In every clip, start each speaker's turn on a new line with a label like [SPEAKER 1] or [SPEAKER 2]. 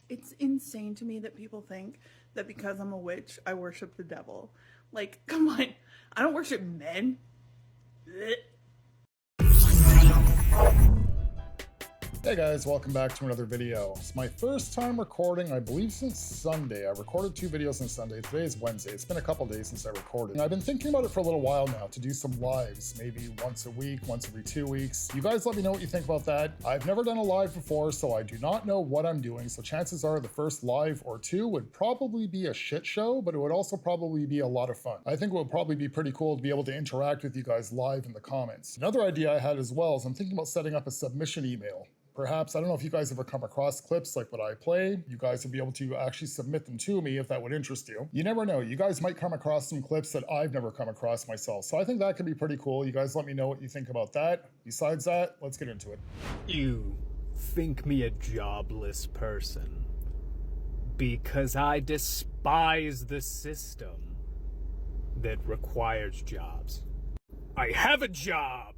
[SPEAKER 1] It's insane to me that people think that because I'm a witch, I worship the devil. Like, come on. I don't worship men. Blech.
[SPEAKER 2] Hey guys, welcome back to another video. It's my first time recording, I believe since Sunday. I recorded 2 videos on Sunday. Today is Wednesday. It's been a couple days since I recorded. And I've been thinking about it for a little while now to do some lives, maybe once a week, once every 2 weeks. You guys let me know what you think about that. I've never done a live before, so I do not know what I'm doing. So chances are the first live or 2 would probably be a shit show, but it would also probably be a lot of fun. I think it would probably be pretty cool to be able to interact with you guys live in the comments. Another idea I had as well is I'm thinking about setting up a submission email. Perhaps, I don't know if you guys ever come across clips like what I play. You guys would be able to actually submit them to me if that would interest you. You never know. You guys might come across some clips that I've never come across myself. So I think that could be pretty cool. You guys let me know what you think about that. Besides that, let's get into it.
[SPEAKER 3] You think me a jobless person because I despise the system that requires jobs. I have a job.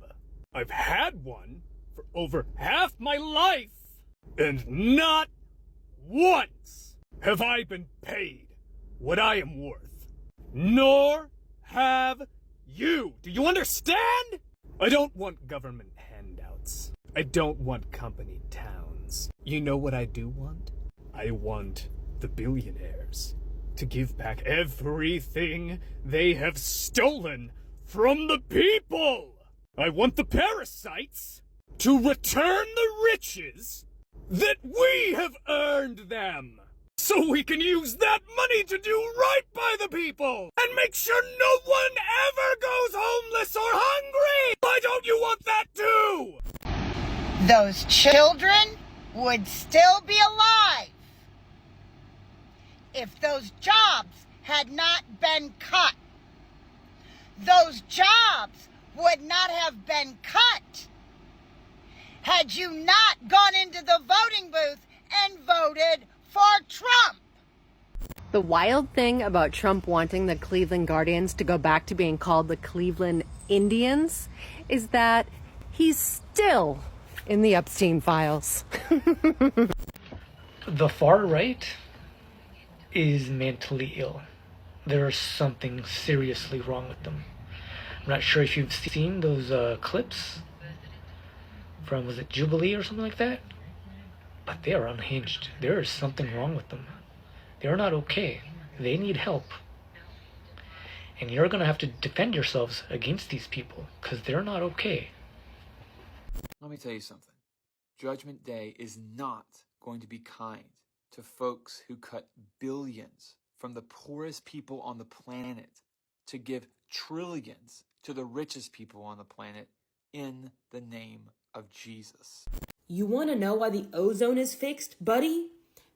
[SPEAKER 3] I've had one for over half my life, and not once have I been paid what I am worth. Nor have you. Do you understand? I don't want government handouts. I don't want company towns. You know what I do want? I want the billionaires to give back everything they have stolen from the people. I want the parasites to return the riches that we have earned them, so we can use that money to do right by the people and make sure no one ever goes homeless or hungry. Why don't you want that too?
[SPEAKER 4] Those children would still be alive if those jobs had not been cut. Those jobs would not have been cut had you not gone into the voting booth and voted for Trump.
[SPEAKER 5] The wild thing about Trump wanting the Cleveland Guardians to go back to being called the Cleveland Indians is that he's still in the Epstein files.
[SPEAKER 6] The far right is mentally ill. There's something seriously wrong with them. I'm not sure if you've seen those clips from, was it Jubilee or something like that? But they are unhinged. There is something wrong with them. They're not okay. They need help. And you're going to have to defend yourselves against these people because they're not okay.
[SPEAKER 7] Let me tell you something. Judgment Day is not going to be kind to folks who cut billions from the poorest people on the planet to give trillions to the richest people on the planet in the name of Jesus.
[SPEAKER 8] You want to know why the ozone is fixed, buddy?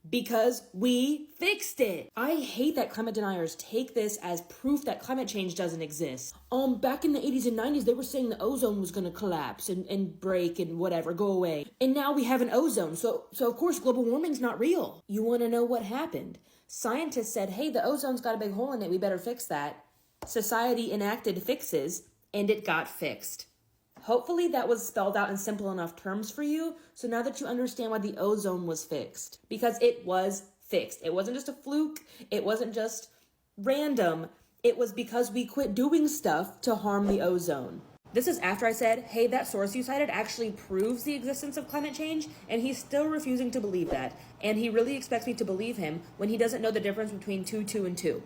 [SPEAKER 8] Because we fixed it. I hate that climate deniers take this as proof that climate change doesn't exist. Back in the 80s and 90s, they were saying the ozone was going to collapse and break and whatever, go away. And now we have an ozone, so of course global warming's not real. You want to know what happened? Scientists said, hey, the ozone's got a big hole in it, we better fix that. Society enacted fixes, and it got fixed. Hopefully that was spelled out in simple enough terms for you, so now that you understand why the ozone was fixed. Because it was fixed. It wasn't just a fluke. It wasn't just random. It was because we quit doing stuff to harm the ozone. This is after I said, hey, that source you cited actually proves the existence of climate change, and he's still refusing to believe that. And he really expects me to believe him when he doesn't know the difference between 2 and 2.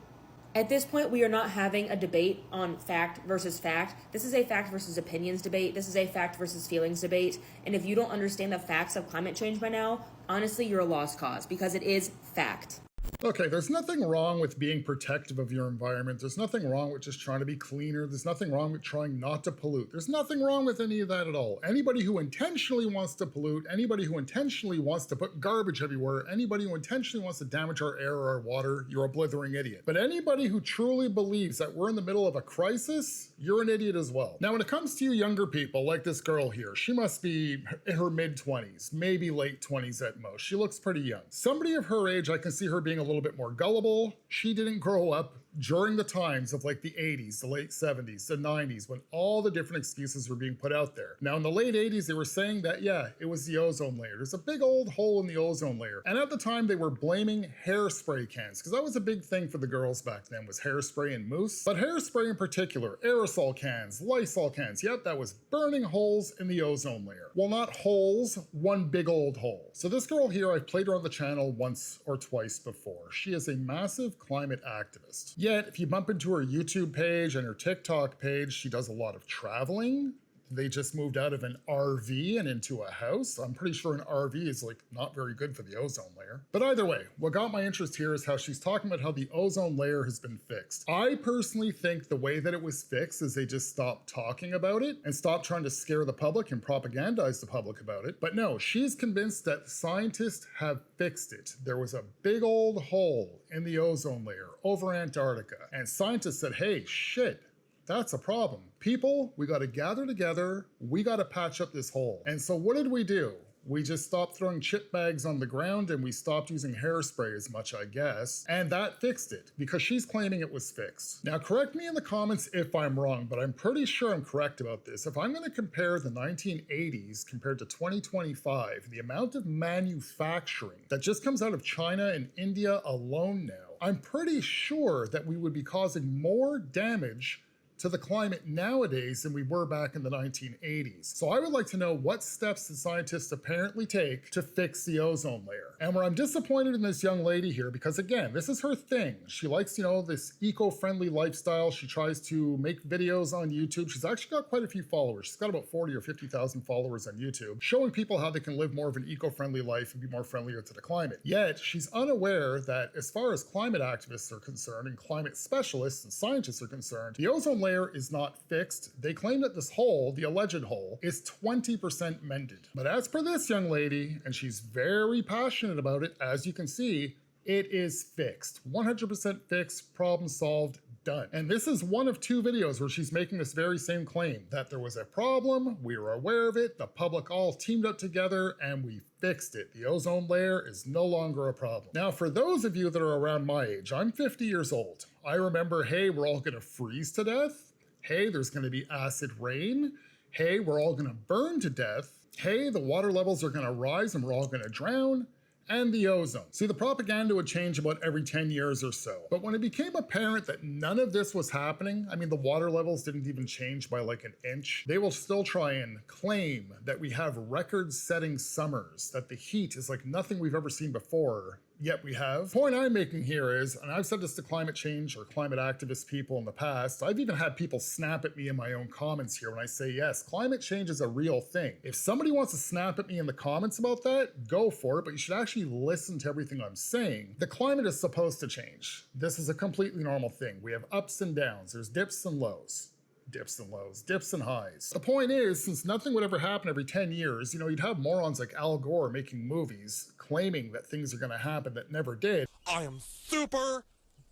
[SPEAKER 8] At this point, we are not having a debate on fact versus fact. This is a fact versus opinions debate. This is a fact versus feelings debate. And if you don't understand the facts of climate change by now, honestly, you're a lost cause because it is fact.
[SPEAKER 2] Okay, there's nothing wrong with being protective of your environment. There's nothing wrong with just trying to be cleaner. There's nothing wrong with trying not to pollute. There's nothing wrong with any of that at all. Anybody who intentionally wants to pollute, anybody who intentionally wants to put garbage everywhere, anybody who intentionally wants to damage our air or our water, you're a blithering idiot. But anybody who truly believes that we're in the middle of a crisis, you're an idiot as well. Now, when it comes to you younger people, like this girl here, she must be in her mid-20s, maybe late 20s at most. She looks pretty young. Somebody of her age, I can see her being a little bit more gullible. She didn't grow up during the times of like the 80s, the late 70s, the 90s, when all the different excuses were being put out there. Now in the late 80s, they were saying that, yeah, it was the ozone layer. There's a big old hole in the ozone layer. And at the time they were blaming hairspray cans, because that was a big thing for the girls back then, was hairspray and mousse. But hairspray in particular, aerosol cans, Lysol cans, yep, that was burning holes in the ozone layer. Well, not holes, one big old hole. So this girl here, I've played her on the channel once or twice before. She is a massive climate activist. Yet, if you bump into her YouTube page and her TikTok page, she does a lot of traveling. They just moved out of an RV and into a house. I'm pretty sure an RV is like not very good for the ozone layer. But either way, what got my interest here is how she's talking about how the ozone layer has been fixed. I personally think the way that it was fixed is they just stopped talking about it and stopped trying to scare the public and propagandize the public about it. But no, she's convinced that scientists have fixed it. There was a big old hole in the ozone layer over Antarctica. And scientists said, hey, shit, that's a problem. People, we gotta gather together, we gotta patch up this hole. And so what did we do? We just stopped throwing chip bags on the ground and we stopped using hairspray as much, I guess. And that fixed it, because she's claiming it was fixed. Now correct me in the comments if I'm wrong, but I'm pretty sure I'm correct about this. If I'm gonna compare the 1980s compared to 2025, the amount of manufacturing that just comes out of China and India alone now, I'm pretty sure that we would be causing more damage to the climate nowadays than we were back in the 1980s. So I would like to know what steps the scientists apparently take to fix the ozone layer. And where I'm disappointed in this young lady here, because again, this is her thing. She likes, you know, this eco-friendly lifestyle. She tries to make videos on YouTube. She's actually got quite a few followers. She's got about 40 or 50,000 followers on YouTube, showing people how they can live more of an eco-friendly life and be more friendlier to the climate. Yet, she's unaware that as far as climate activists are concerned and climate specialists and scientists are concerned, the ozone layer is not fixed. They claim that this hole, the alleged hole, is 20% mended. But as per this young lady, and she's very passionate about it, as you can see, it is fixed. 100% fixed, problem solved, done. And this is one of two videos where she's making this very same claim, that there was a problem, we were aware of it, the public all teamed up together, and we fixed it. The ozone layer is no longer a problem. Now, for those of you that are around my age, I'm 50 years old. I remember, hey, we're all gonna freeze to death. Hey, there's gonna be acid rain. Hey, we're all gonna burn to death. Hey, the water levels are gonna rise and we're all gonna drown. And the ozone. See, the propaganda would change about every 10 years or so. But when it became apparent that none of this was happening, I mean, the water levels didn't even change by like an inch, they will still try and claim that we have record-setting summers, that the heat is like nothing we've ever seen before. Yet we have. The point I'm making here is, and I've said this to climate change or climate activist people in the past, I've even had people snap at me in my own comments here when I say, yes, climate change is a real thing. If somebody wants to snap at me in the comments about that, go for it, but you should actually listen to everything I'm saying. The climate is supposed to change. This is a completely normal thing. We have ups and downs. There's dips and lows. Dips and lows, dips and highs. The point is, since nothing would ever happen every 10 years, you know, you'd have morons like Al Gore making movies claiming that things are gonna happen that never did.
[SPEAKER 9] I am super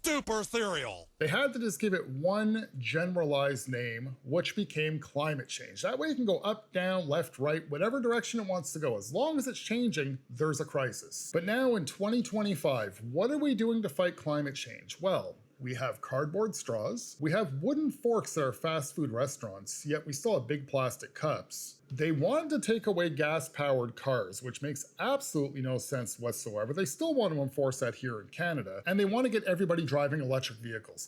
[SPEAKER 9] duper serial.
[SPEAKER 2] They had to just give it one generalized name, which became climate change. That way it can go up, down, left, right, whatever direction it wants to go. As long as it's changing, there's a crisis. But now in 2025, what are we doing to fight climate change? Well, we have cardboard straws, we have wooden forks at our fast food restaurants, yet we still have big plastic cups. They wanted to take away gas-powered cars, which makes absolutely no sense whatsoever. They still want to enforce that here in Canada, and they want to get everybody driving electric vehicles.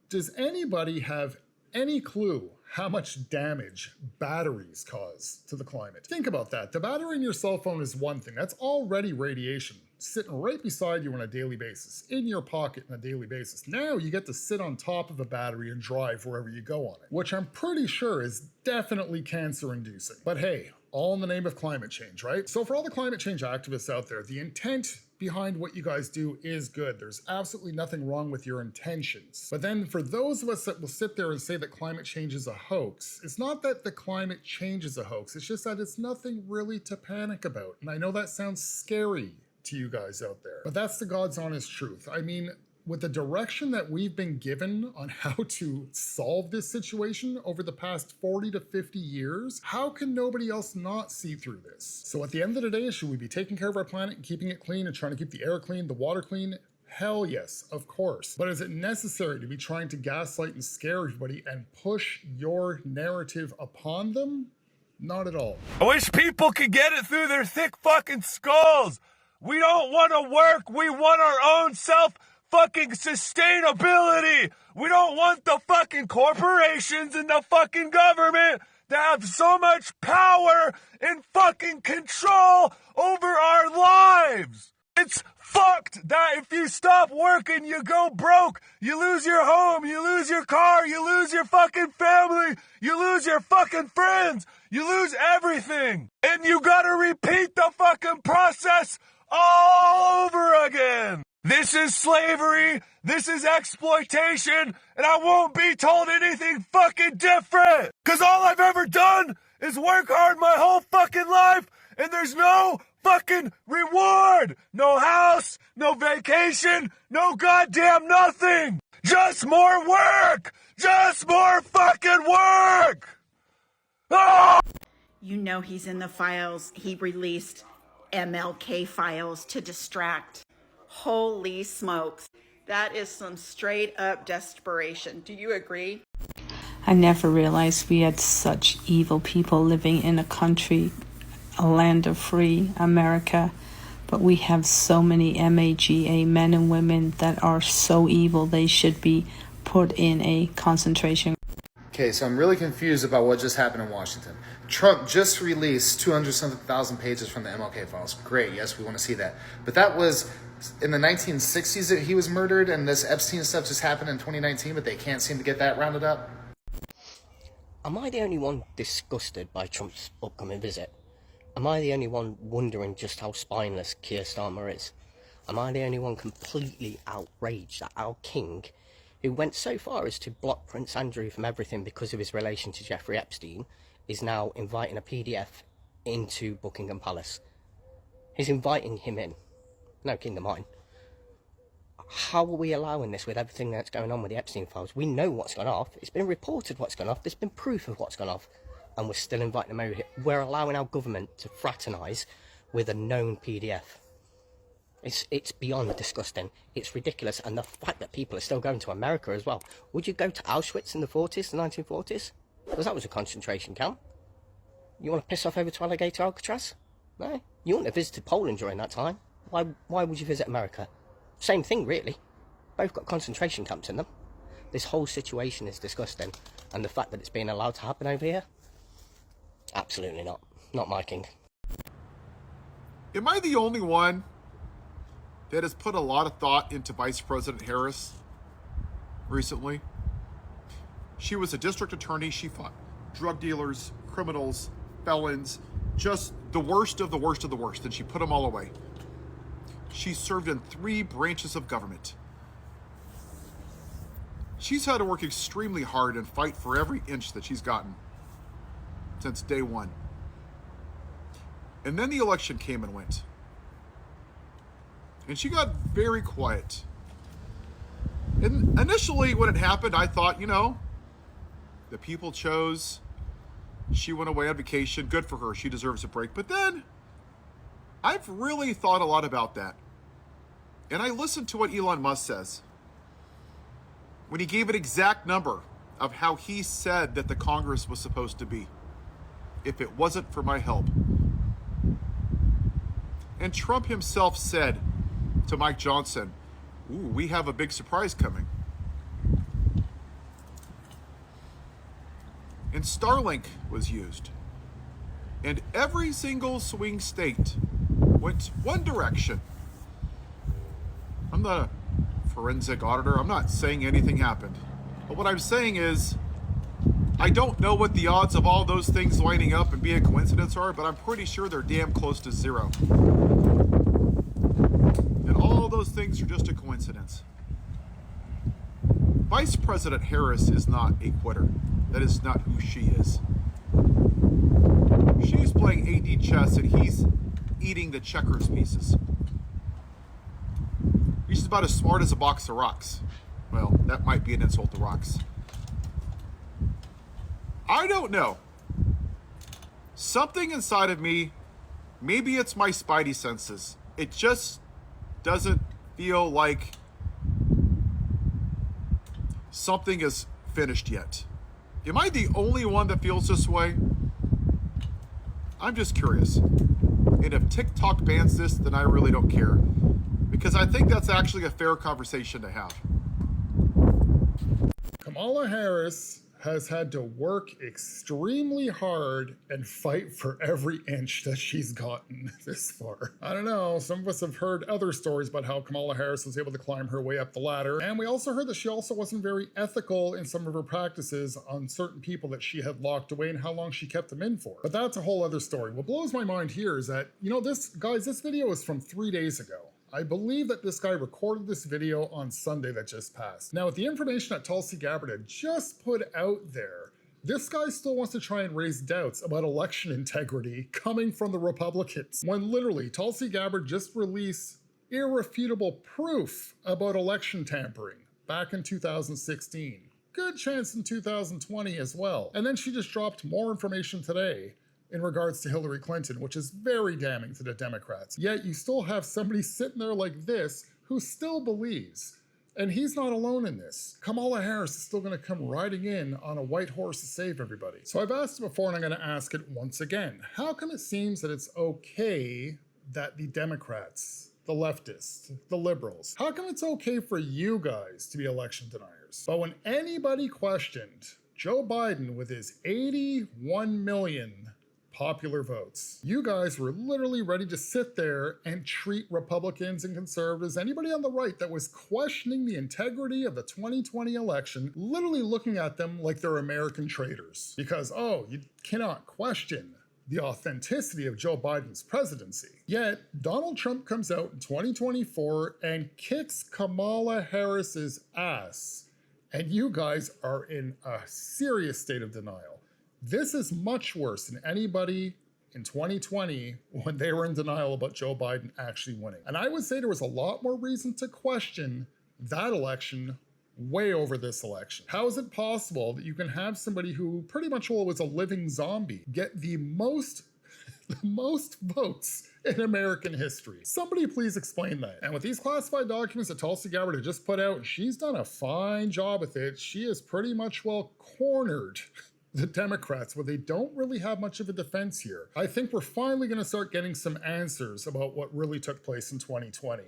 [SPEAKER 2] Does anybody have any clue how much damage batteries cause to the climate? Think about that. The battery in your cell phone is one thing. That's already radiation sitting right beside you on a daily basis, in your pocket on a daily basis. Now you get to sit on top of a battery and drive wherever you go on it, which I'm pretty sure is definitely cancer-inducing. But hey, all in the name of climate change, right? So for all the climate change activists out there, the intent behind what you guys do is good. There's absolutely nothing wrong with your intentions. But then for those of us that will sit there and say that climate change is a hoax, it's not that the climate change is a hoax, it's just that it's nothing really to panic about. And I know that sounds scary to you guys out there, but that's the God's honest truth. I mean, with the direction that we've been given on how to solve this situation over the past 40 to 50 years, how can nobody else not see through this? So at the end of the day, should we be taking care of our planet and keeping it clean and trying to keep the air clean, the water clean? Hell yes, of course. But is it necessary to be trying to gaslight and scare everybody and push your narrative upon them? Not at all.
[SPEAKER 10] I wish people could get it through their thick fucking skulls. We don't want to work. We want our own fucking sustainability. We don't want the fucking corporations and the fucking government to have so much power and fucking control over our lives. It's fucked that if you stop working, you go broke. You lose your home, you lose your car, you lose your fucking family, you lose your fucking friends, you lose everything. And you gotta repeat the fucking process all over again. This is slavery, this is exploitation, and I won't be told anything fucking different. Cause all I've ever done is work hard my whole fucking life, and there's no fucking reward. No house, no vacation, no goddamn nothing. Just more work. Just more fucking work. Oh!
[SPEAKER 4] You know he's in the files. He released MLK files to distract.
[SPEAKER 1] Holy smokes. That is some straight up desperation. Do you agree?
[SPEAKER 11] I never realized we had such evil people living in a country, a land of free America, but we have so many MAGA men and women that are so evil they should be put in a concentration.
[SPEAKER 12] Okay, so I'm really confused about what just happened in Washington. Trump just released 200,000 pages from the MLK files. Great, yes, we want to see that. But that was in the 1960s that he was murdered, and this Epstein stuff just happened in 2019, but they can't seem to get that rounded up.
[SPEAKER 13] Am I the only one disgusted by Trump's upcoming visit? Am I the only one wondering just how spineless Keir Starmer is? Am I the only one completely outraged that our king, who went so far as to block Prince Andrew from everything because of his relation to Jeffrey Epstein, is now inviting a PDF into Buckingham Palace? He's inviting him in. No king of mine. How are we allowing this with everything that's going on with the Epstein files? We know what's gone off. It's been reported what's gone off. There's been proof of what's gone off. And we're still inviting them over here. We're allowing our government to fraternise with a known PDF. It's beyond disgusting. It's ridiculous. And the fact that people are still going to America as well. Would you go to Auschwitz in the 40s, the 1940s? Because that was a concentration camp. You want to piss off over to Alligator Alcatraz? No. You wouldn't have visited Poland during that time. Why would you visit America? Same thing, really. Both got concentration camps in them. This whole situation is disgusting. And the fact that it's being allowed to happen over here? Absolutely not. Not my king.
[SPEAKER 14] Am I the only one that has put a lot of thought into Vice President Harris recently? She was a district attorney. She fought drug dealers, criminals, felons, just the worst of the worst of the worst, and she put them all away. She served in 3 branches of government. She's had to work extremely hard and fight for every inch that she's gotten since day one. And then the election came and went. And she got very quiet. And initially when it happened, I thought, the people chose. She went away on vacation. Good for her. She deserves a break. But then I've really thought a lot about that. And I listened to what Elon Musk says when he gave an exact number of how he said that the Congress was supposed to be if it wasn't for my help. And Trump himself said to Mike Johnson, "Ooh, we have a big surprise coming." And Starlink was used. And every single swing state went one direction. I'm not a forensic auditor. I'm not saying anything happened. But what I'm saying is, I don't know what the odds of all those things lining up and being a coincidence are, but I'm pretty sure they're damn close to 0. And all those things are just a coincidence. Vice President Harris is not a quitter. That is not who she is. She's playing AD chess and he's eating the checkers pieces. She's about as smart as a box of rocks. Well, that might be an insult to rocks. I don't know. Something inside of me, maybe it's my spidey senses. It just doesn't feel like something is finished yet. Am I the only one that feels this way? I'm just curious. And if TikTok bans this, then I really don't care. Because I think that's actually a fair conversation to have.
[SPEAKER 2] Kamala Harris has had to work extremely hard and fight for every inch that she's gotten this far. I don't know, some of us have heard other stories about how Kamala Harris was able to climb her way up the ladder, and we also heard that she also wasn't very ethical in some of her practices on certain people that she had locked away and how long she kept them in for. But that's a whole other story. What blows my mind here is that, you know, this video is from 3 days ago. I believe that this guy recorded this video on Sunday that just passed. Now, with the information that Tulsi Gabbard had just put out there, this guy still wants to try and raise doubts about election integrity coming from the Republicans, when literally Tulsi Gabbard just released irrefutable proof about election tampering back in 2016. Good chance in 2020 as well. And then she just dropped more information today in regards to Hillary Clinton, which is very damning to the Democrats. Yet you still have somebody sitting there like this who still believes. And he's not alone in this. Kamala Harris is still gonna come riding in on a white horse to save everybody. So I've asked it before and I'm gonna ask it once again. How come it seems that it's okay that the Democrats, the leftists, the liberals, how come it's okay for you guys to be election deniers? But when anybody questioned Joe Biden with his 81 million popular votes, you guys were literally ready to sit there and treat Republicans and conservatives, anybody on the right that was questioning the integrity of the 2020 election, literally looking at them like they're American traitors. Because, oh, you cannot question the authenticity of Joe Biden's presidency. Yet, Donald Trump comes out in 2024 and kicks Kamala Harris's ass, and you guys are in a serious state of denial. This is much worse than anybody in 2020 when they were in denial about Joe Biden actually winning. And I would say there was a lot more reason to question that election way over this election. How is it possible that you can have somebody who pretty much was a living zombie get the most votes in American history? Somebody please explain that. And with these classified documents that Tulsi Gabbard had just put out, and she's done a fine job with it, she is pretty much well cornered the Democrats, where they don't really have much of a defense here. I think we're finally going to start getting some answers about what really took place in 2020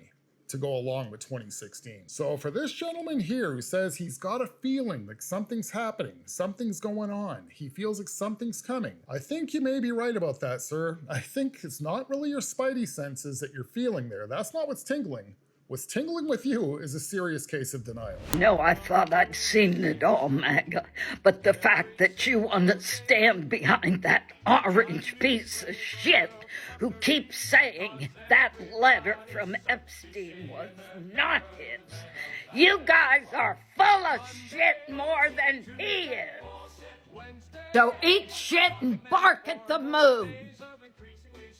[SPEAKER 2] to go along with 2016. So for this gentleman here who says he's got a feeling like something's happening, something's going on, he feels like something's coming, I think you may be right about that, sir. I think it's not really your spidey senses that you're feeling there. That's not what's tingling. What's tingling with you is a serious case of denial.
[SPEAKER 15] No, I thought I'd seen it all, MAGA. But the fact that you want to stand behind that orange piece of shit who keeps saying that letter from Epstein was not his. You guys are full of shit more than he is. So eat shit and bark at the moon.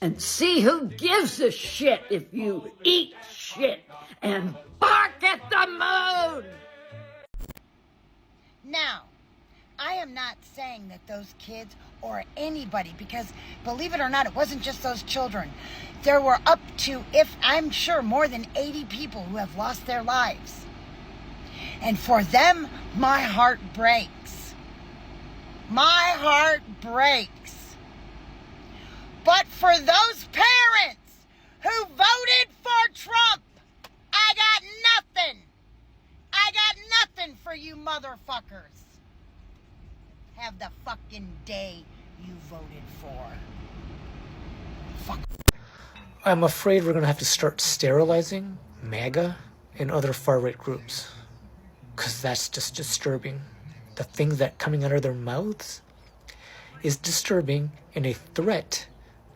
[SPEAKER 15] And see who gives a shit if you eat shit and bark at the moon!
[SPEAKER 4] Now, I am not saying that those kids or anybody, because believe it or not, it wasn't just those children. There were up to, if I'm sure, more than 80 people who have lost their lives. And for them, my heart breaks. My heart breaks. But for those parents who voted for Trump, I got nothing. I got nothing for you motherfuckers. Have the fucking day you voted for. Fuck.
[SPEAKER 6] I'm afraid we're going to have to start sterilizing MAGA and other far-right groups. Because that's just disturbing. The things that coming out of their mouths is disturbing and a threat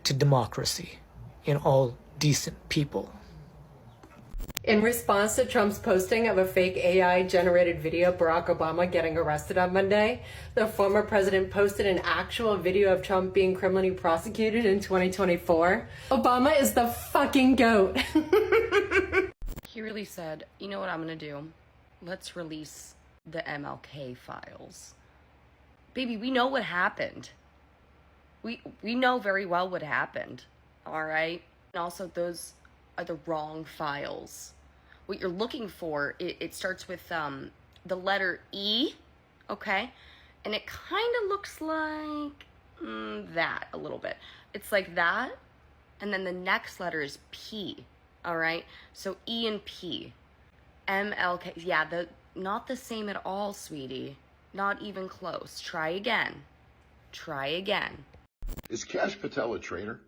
[SPEAKER 6] to democracy and all decent people.
[SPEAKER 5] In response to Trump's posting of a fake AI-generated video of Barack Obama getting arrested on Monday, the former president posted an actual video of Trump being criminally prosecuted in 2024. Obama is the fucking GOAT.
[SPEAKER 16] He really said, you know what I'm gonna do? Let's release the MLK files. Baby, we know what happened. We know very well what happened, all right? And also, those are the wrong files. What you're looking for, it starts with the letter E, okay? And it kind of looks like that a little bit. It's like that, and then the next letter is P, all right? So E and P. MLK, yeah, not the same at all, sweetie. Not even close. Try again. Try again.
[SPEAKER 17] Is Kash Patel a traitor?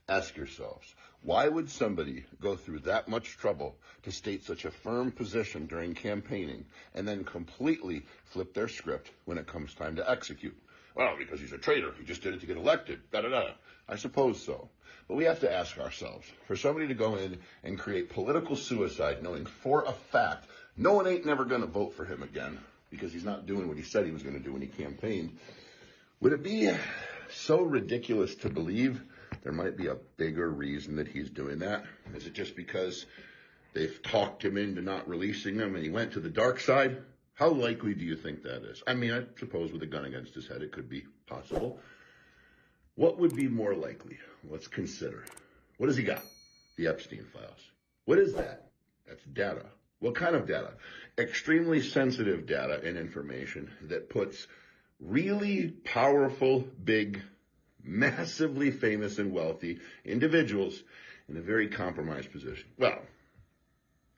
[SPEAKER 17] Ask yourselves, why would somebody go through that much trouble to state such a firm position during campaigning and then completely flip their script when it comes time to execute? Well, because he's a traitor. He just did it to get elected. Da-da-da. I suppose so. But we have to ask ourselves, for somebody to go in and create political suicide knowing for a fact no one ain't never going to vote for him again because he's not doing what he said he was going to do when he campaigned, would it be so ridiculous to believe there might be a bigger reason that he's doing that? Is it just because they've talked him into not releasing him and he went to the dark side? How likely do you think that is? I mean, I suppose with a gun against his head, it could be possible. What would be more likely? Let's consider. What has he got? The Epstein files. What is that? That's data. What kind of data? Extremely sensitive data and information that puts really powerful, big, massively famous and wealthy individuals in a very compromised position. Well,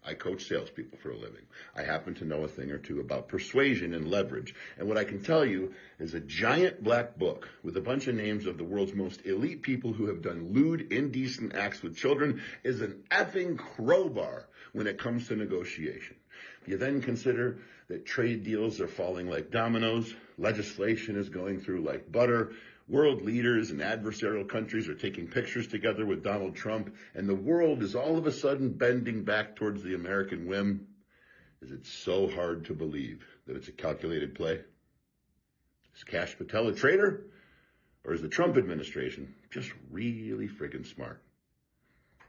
[SPEAKER 17] I coach salespeople for a living. I happen to know a thing or two about persuasion and leverage. And what I can tell you is a giant black book with a bunch of names of the world's most elite people who have done lewd, indecent acts with children is an effing crowbar when it comes to negotiation. You then consider that trade deals are falling like dominoes, legislation is going through like butter, world leaders and adversarial countries are taking pictures together with Donald Trump, and the world is all of a sudden bending back towards the American whim. Is it so hard to believe that it's a calculated play? Is Kash Patel a traitor? Or is the Trump administration just really friggin' smart?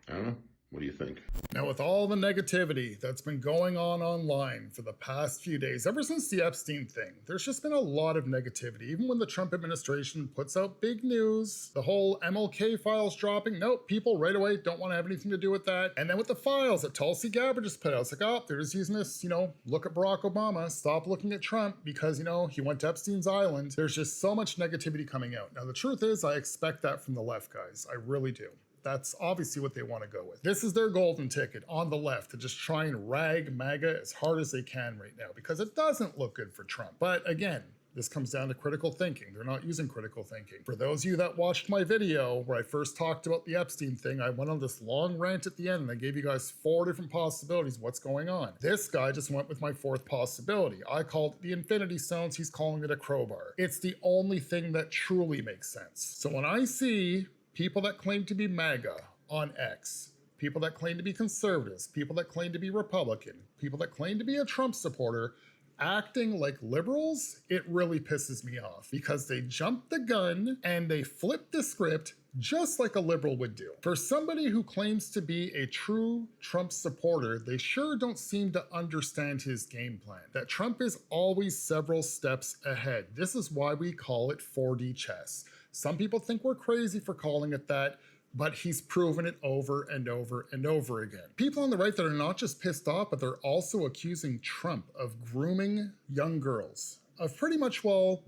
[SPEAKER 17] I don't know. What do you think?
[SPEAKER 2] Now, with all the negativity that's been going on online for the past few days, ever since the Epstein thing, there's just been a lot of negativity. Even when the Trump administration puts out big news, the whole MLK files dropping, nope, people right away don't want to have anything to do with that. And then with the files that Tulsi Gabbard just put out, it's like, oh, they're just using this, look at Barack Obama, stop looking at Trump because, he went to Epstein's island. There's just so much negativity coming out. Now, the truth is, I expect that from the left, guys. I really do. That's obviously what they want to go with. This is their golden ticket on the left to just try and rag MAGA as hard as they can right now because it doesn't look good for Trump. But again, this comes down to critical thinking. They're not using critical thinking. For those of you that watched my video where I first talked about the Epstein thing, I went on this long rant at the end and I gave you guys 4 different possibilities of what's going on. This guy just went with my 4th possibility. I called it the Infinity Stones. He's calling it a crowbar. It's the only thing that truly makes sense. So when I see people that claim to be MAGA on X, people that claim to be conservatives, people that claim to be Republican, people that claim to be a Trump supporter, acting like liberals, it really pisses me off because they jump the gun and they flip the script just like a liberal would do. For somebody who claims to be a true Trump supporter, they sure don't seem to understand his game plan. That Trump is always several steps ahead. This is why we call it 4D chess. Some people think we're crazy for calling it that, but he's proven it over and over and over again. People on the right that are not just pissed off, but they're also accusing Trump of grooming young girls, of pretty much,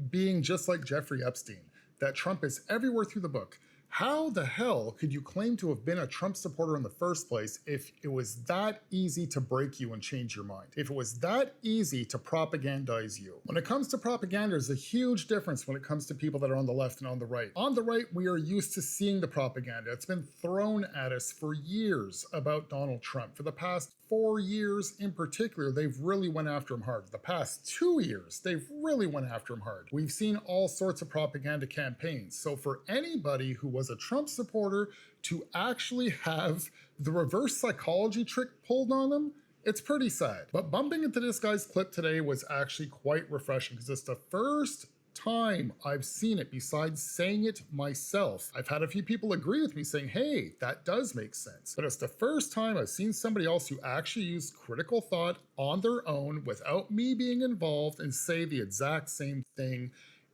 [SPEAKER 2] being just like Jeffrey Epstein, that Trump is everywhere through the book. How the hell could you claim to have been a Trump supporter in the first place if it was that easy to break you and change your mind? If it was that easy to propagandize you? When it comes to propaganda, there's a huge difference when it comes to people that are on the left and on the right. On the right, we are used to seeing the propaganda. It's been thrown at us for years about Donald Trump. For the past 4 years in particular, they've really went after him hard. The past 2 years, they've really went after him hard. We've seen all sorts of propaganda campaigns. So for anybody who was a Trump supporter to actually have the reverse psychology trick pulled on them, it's pretty sad. But bumping into this guy's clip today was actually quite refreshing because it's the first time I've seen it besides saying it myself. I've had a few people agree with me saying, hey, that does make sense. But it's the first time I've seen somebody else who actually used critical thought on their own without me being involved and say the exact same thing.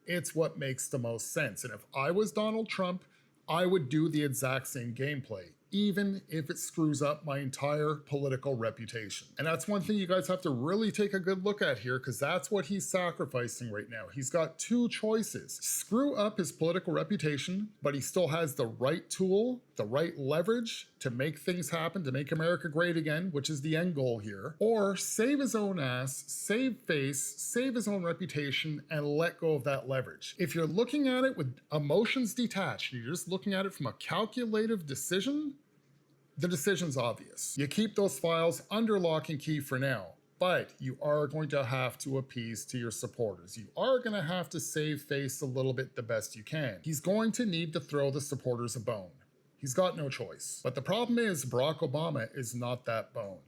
[SPEAKER 2] It's what makes the most sense. And if I was Donald Trump, I would do the exact same gameplay. even if it screws up my entire political reputation. And that's one thing you guys have to really take a good look at here, because that's what he's sacrificing right now. He's got two choices. Screw up his political reputation, but he still has the right tool, the right leverage to make things happen, to make America great again, which is the end goal here. Or save his own ass, save face, save his own reputation, and let go of that leverage. If you're looking at it with emotions detached, you're just looking at it from a calculative decision, the decision's obvious. You keep those files under lock and key for now, but you are going to have to appease to your supporters. You are going to have to save face a little bit the best you can. He's going to need to throw the supporters a bone. He's got no choice. But the problem is Barack Obama is not that bone.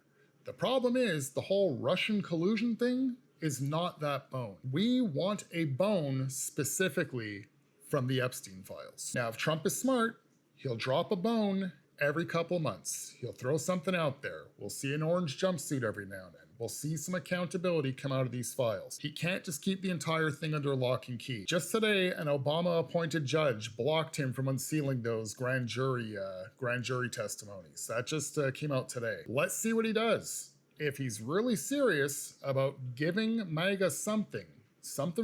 [SPEAKER 2] The problem is the whole Russian collusion thing is not that bone. We want a bone specifically from the Epstein files. Now, if Trump is smart, he'll drop a bone every couple months. He'll throw something out there. We'll see an orange jumpsuit every now and then. We'll see some accountability come out of these files. He can't just keep the entire thing under lock and key. Just today, an Obama-appointed judge blocked him from unsealing those grand jury testimonies. That just came out today. Let's see what he does. If he's really serious about giving MAGA something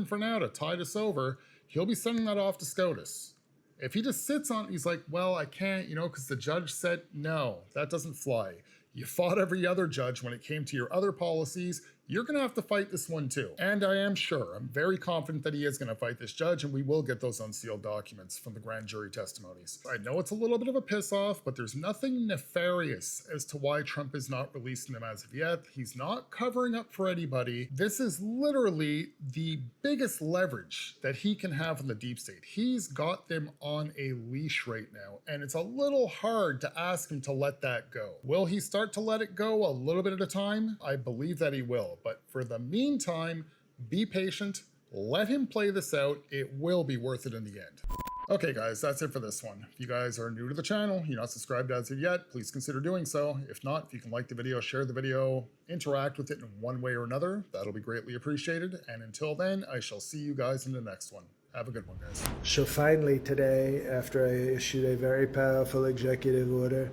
[SPEAKER 2] for now to tide us over, he'll be sending that off to SCOTUS. If he just sits on it, he's like, well, I can't, because the judge said no, that doesn't fly. You fought every other judge when it came to your other policies. You're going to have to fight this one too. And I am sure, I'm very confident that he is going to fight this judge, and we will get those unsealed documents from the grand jury testimonies. I know it's a little bit of a piss off, but there's nothing nefarious as to why Trump is not releasing them as of yet. He's not covering up for anybody. This is literally the biggest leverage that he can have in the deep state. He's got them on a leash right now, and it's a little hard to ask him to let that go. Will he start to let it go a little bit at a time? I believe that he will. But for the meantime, be patient, let him play this out. It will be worth it in the end. Okay guys, that's it for this one. If you guys are new to the channel, you're not subscribed as of yet, please consider doing so. If not, if you can like the video, share the video, interact with it in one way or another, that'll be greatly appreciated. And until then, I shall see you guys in the next one. Have a good one, guys.
[SPEAKER 18] So finally today, after I issued a very powerful executive order,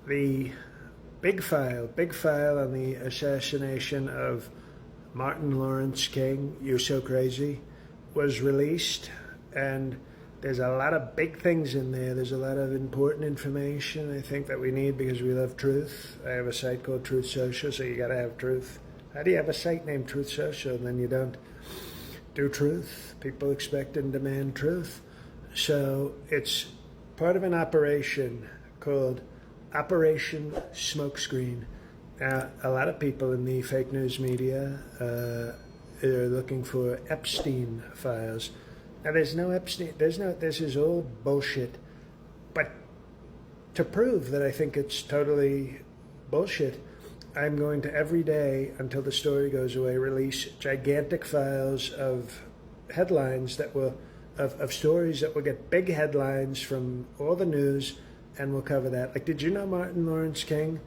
[SPEAKER 18] the big file on the assassination of Martin Lawrence King, You're So Crazy, was released, and there's a lot of big things in there. There's a lot of important information I think that we need because we love truth. I have a site called Truth Social, so you gotta have truth. How do you have a site named Truth Social and then you don't do truth? People expect and demand truth. So it's part of an operation called Operation Smokescreen. Now, a lot of people in the fake news media are looking for Epstein files. Now, there's no Epstein. This is all bullshit. But to prove that I think it's totally bullshit, I'm going to every day until the story goes away release gigantic files of headlines that will, of stories that will get big headlines from all the news. And we'll cover that. Like, did you know Martin Lawrence King,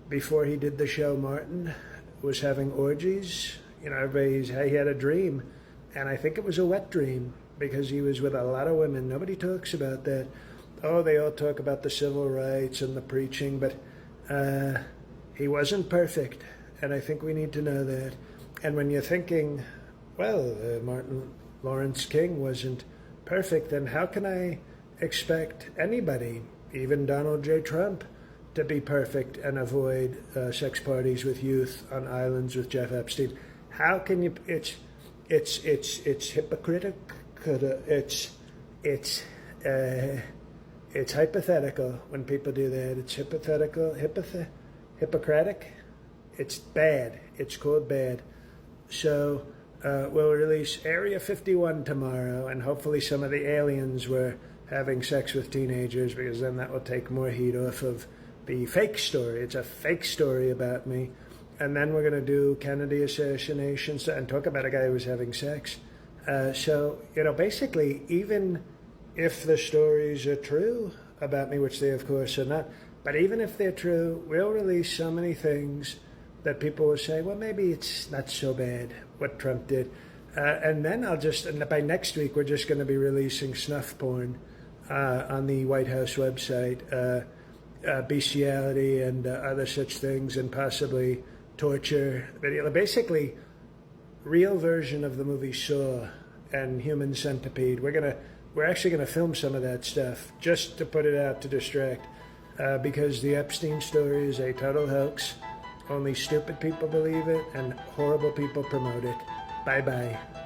[SPEAKER 18] before he did the show Martin, was having orgies? He had a dream, and I think it was a wet dream because he was with a lot of women. Nobody talks about that. Oh, they all talk about the civil rights and the preaching, but he wasn't perfect, and I think we need to know that. And when you're thinking, well, Martin Lawrence King wasn't perfect, then how can I expect anybody, even Donald J. Trump, to be perfect and avoid sex parties with youth on islands with Jeff Epstein? How can you? It's hypocritical. It's hypothetical when people do that. It's Hippocratic. It's bad. It's called bad. So we'll release Area 51 tomorrow, and hopefully some of the aliens were having sex with teenagers, because then that will take more heat off of the fake story. It's a fake story about me. And then we're going to do Kennedy assassination and talk about a guy who was having sex. So, basically, even if the stories are true about me, which they of course are not, but even if they're true, we'll release so many things that people will say, well, maybe it's not so bad what Trump did. And then by next week, we're just going to be releasing snuff porn on the White House website, bestiality and other such things, and possibly torture video. Basically, real version of the movie Saw and Human Centipede. We're actually gonna film some of that stuff just to put it out to distract, because the Epstein story is a total hoax. Only stupid people believe it, and horrible people promote it. Bye-bye.